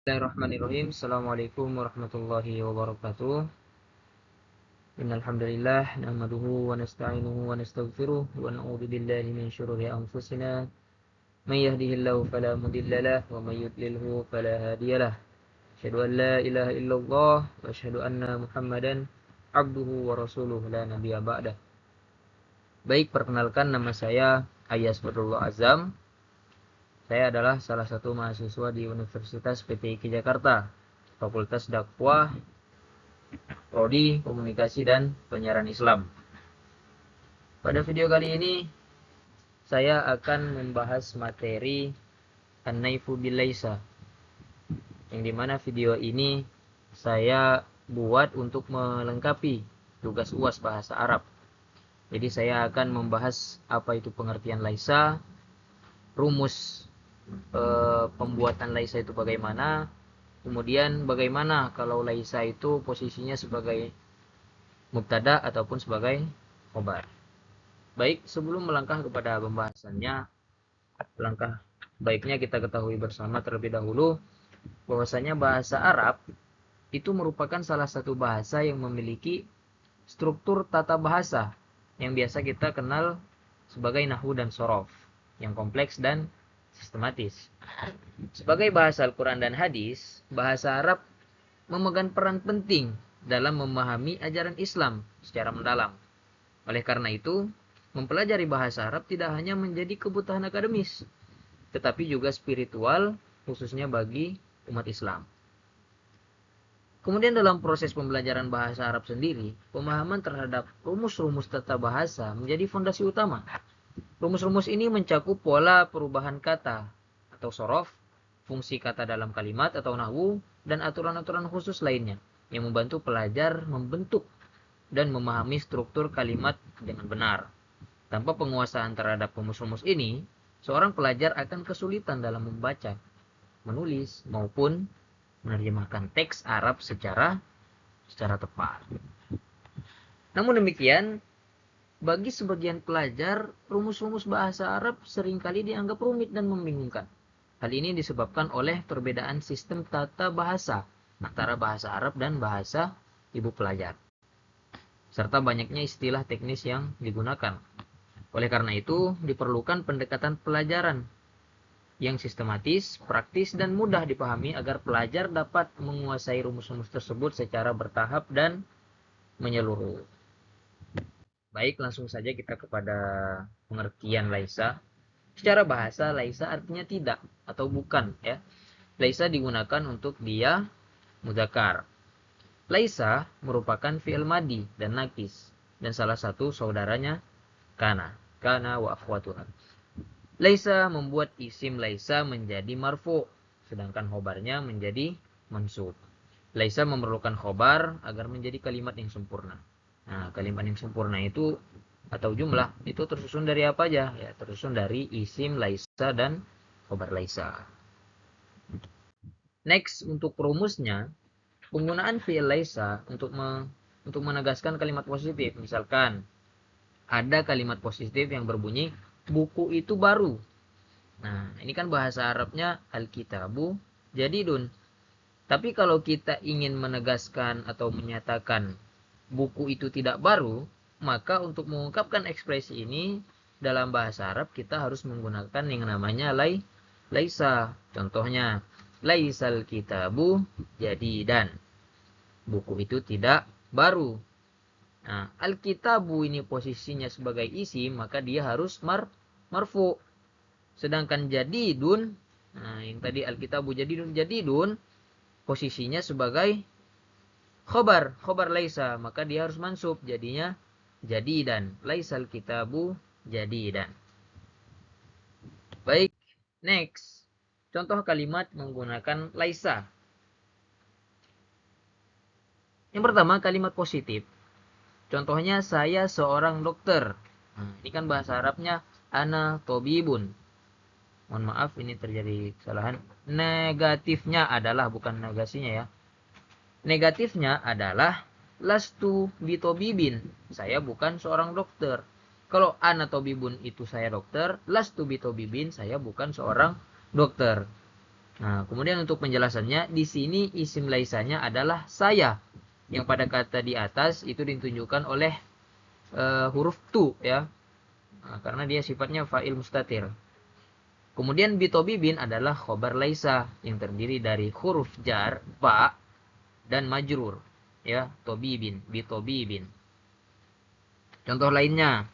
Bismillahirrahmanirrahim. Assalamualaikum warahmatullahi wabarakatuh. Innal hamdalillah nahmaduhu wa nasta'inuhu wa nastaghfiruh wa na'udzu billahi min shururi anfusina may yahdihillahu fala mudilla lahu wa may yudlilhu fala hadiyalah. Asyhadu an la ilaha illallah wa asyhadu anna Muhammadan abduhu wa rasuluh la nabiyya ba'dah. Baik, perkenalkan, nama saya Ayas Badrullah Azam. Saya adalah salah satu mahasiswa di Universitas PTIQ Jakarta, Fakultas Dakwah, Prodi Komunikasi dan Penyiaran Islam. Pada video kali ini saya akan membahas materi An-Naifu Bil-Laisa, yang dimana video ini saya buat untuk melengkapi tugas UAS bahasa Arab. Jadi saya akan membahas apa itu pengertian laisa, rumus pembuatan laisa itu bagaimana, kemudian bagaimana kalau laisa itu posisinya sebagai mubtada ataupun sebagai khobar. Baik, sebelum melangkah kepada pembahasannya, langkah baiknya kita ketahui bersama terlebih dahulu bahwasanya bahasa Arab itu merupakan salah satu bahasa yang memiliki struktur tata bahasa yang biasa kita kenal sebagai nahwu dan shorof, yang kompleks dan sistematis. Sebagai bahasa Al-Quran dan hadis, bahasa Arab memegang peran penting dalam memahami ajaran Islam secara mendalam. Oleh karena itu, mempelajari bahasa Arab tidak hanya menjadi kebutuhan akademis, tetapi juga spiritual, khususnya bagi umat Islam. Kemudian dalam proses pembelajaran bahasa Arab sendiri, pemahaman terhadap rumus-rumus tata bahasa menjadi fondasi utama. Rumus-rumus ini mencakup pola perubahan kata atau sorof, fungsi kata dalam kalimat atau nahwu, dan aturan-aturan khusus lainnya yang membantu pelajar membentuk dan memahami struktur kalimat dengan benar. Tanpa penguasaan terhadap rumus-rumus ini, seorang pelajar akan kesulitan dalam membaca, menulis, maupun menerjemahkan teks Arab secara tepat. Namun demikian, bagi sebagian pelajar, rumus-rumus bahasa Arab seringkali dianggap rumit dan membingungkan. Hal ini disebabkan oleh perbedaan sistem tata bahasa antara bahasa Arab dan bahasa ibu pelajar, serta banyaknya istilah teknis yang digunakan. Oleh karena itu, diperlukan pendekatan pelajaran yang sistematis, praktis, dan mudah dipahami agar pelajar dapat menguasai rumus-rumus tersebut secara bertahap dan menyeluruh. Baik, langsung saja kita kepada pengertian laisa. Secara bahasa, laisa artinya tidak atau bukan, ya. Laisa digunakan untuk dia mudzakkar. Laisa merupakan fi'il madi dan nakis, dan salah satu saudaranya kana wa akhwatuha. Laisa membuat isim laisa menjadi marfu, sedangkan khobarnya menjadi mansub. Laisa memerlukan khobar agar menjadi kalimat yang sempurna. Nah, kalimat yang sempurna itu atau jumlah itu tersusun dari apa aja? Ya, tersusun dari isim laisa dan khobar laisa. Next, untuk rumusnya, penggunaan fi'il laisa untuk menegaskan kalimat positif. Misalkan ada kalimat positif yang berbunyi buku itu baru. Nah, ini kan bahasa Arabnya al-kitabu jadidun. Tapi kalau kita ingin menegaskan atau menyatakan buku itu tidak baru, maka untuk mengungkapkan ekspresi ini dalam bahasa Arab kita harus menggunakan yang namanya laisa. Contohnya, laisal kitabu jadidan. Buku itu tidak baru. Nah, al-kitabu ini posisinya sebagai isim, maka dia harus marfu. Sedangkan jadidun, nah yang tadi al-kitabu jadidun posisinya sebagai khobar laisa, maka dia harus mansub, jadinya jadidan. Laisal kitabu jadidan. Baik, next. Contoh kalimat menggunakan laisa. Yang pertama, kalimat positif. Contohnya, saya seorang dokter. Nah, ini kan bahasa Arabnya ana tobibun. Mohon maaf, ini terjadi kesalahan. Negatifnya adalah, bukan negasinya ya. Negatifnya adalah lastu bitobibin. Saya bukan seorang dokter. Kalau ana tobibun itu saya dokter, lastu bitobibin saya bukan seorang dokter. Nah, kemudian untuk penjelasannya, di sini isim laisanya adalah saya. Yang pada kata di atas itu ditunjukkan oleh huruf tu ya. Nah, karena dia sifatnya fa'il mustatir. Kemudian bitobibin adalah khobar laisa yang terdiri dari huruf jar, ba, dan majrur. Ya, tobibin, bitobibin. Contoh lainnya,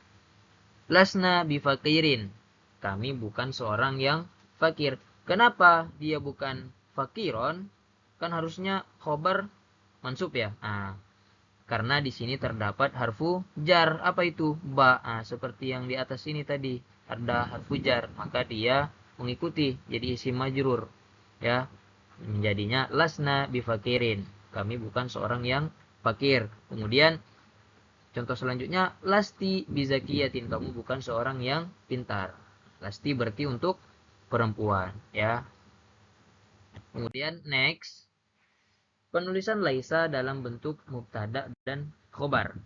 lasna bifakirin. Kami bukan seorang yang fakir. Kenapa dia bukan fakiron? Kan harusnya khobar mansub ya. Nah, karena di sini terdapat harfu jar. Apa itu? Ba. Nah, seperti yang di atas ini tadi. Ada harfu jar. Maka dia mengikuti. Jadi isim majrur. Ya. Menjadinya lasna bifakirin. Kami bukan seorang yang fakir. Kemudian contoh selanjutnya, lasti bizakiyatin. Kamu bukan seorang yang pintar. Lasti berarti untuk perempuan. Ya. Kemudian next. Penulisan laisa dalam bentuk mubtada dan khobar.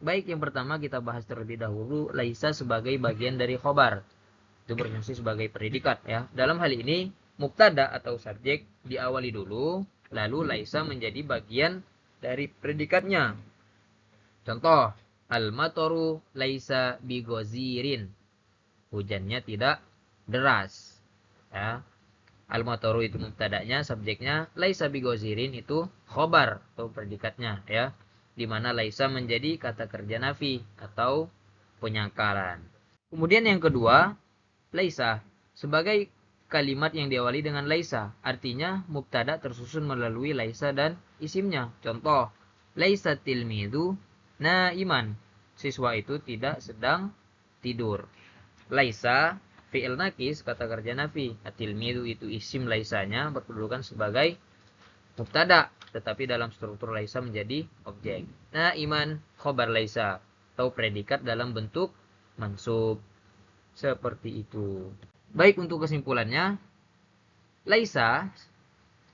Baik, yang pertama kita bahas terlebih dahulu laisa sebagai bagian dari khobar. Itu berfungsi sebagai predikat ya. Dalam hal ini mubtada atau subjek diawali dulu, lalu laisa menjadi bagian dari predikatnya. Contoh, al-matoru laisa bigozirin. Hujannya tidak deras. Ya. Al-matoru itu mubtadanya, subjeknya laisa bigozirin itu khobar atau predikatnya ya. Di mana laisa menjadi kata kerja nafi atau penyangkalan. Kemudian yang kedua, laisa sebagai kalimat yang diawali dengan laisa, artinya mubtada tersusun melalui laisa dan isimnya. Contoh, laisa tilmidu naiman. Siswa itu tidak sedang tidur. Laisa fi'il nakis, kata kerja nafi. Atilmidu itu isim laisanya berkedudukan sebagai mubtada, tetapi dalam struktur laisa menjadi objek. Nah, iman khobar laisa atau predikat dalam bentuk mansub. Seperti itu. Baik, untuk kesimpulannya, laisa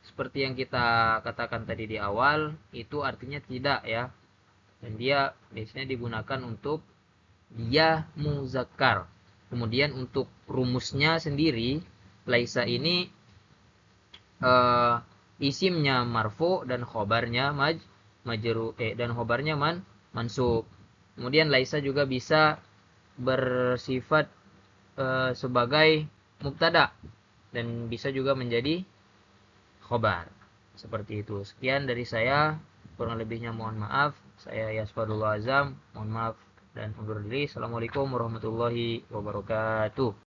seperti yang kita katakan tadi di awal, itu artinya tidak ya. Dan dia biasanya digunakan untuk dia muzakkar. Kemudian untuk rumusnya sendiri, laisa ini isimnya marfu dan khobarnya dan khobarnya mansub. Kemudian laisa juga bisa bersifat sebagai mubtada dan bisa juga menjadi khobar. Seperti itu. Sekian dari saya, kurang lebihnya mohon maaf. Saya Yasfadullah Azam, mohon maaf dan undur diri. Assalamualaikum warahmatullahi wabarakatuh.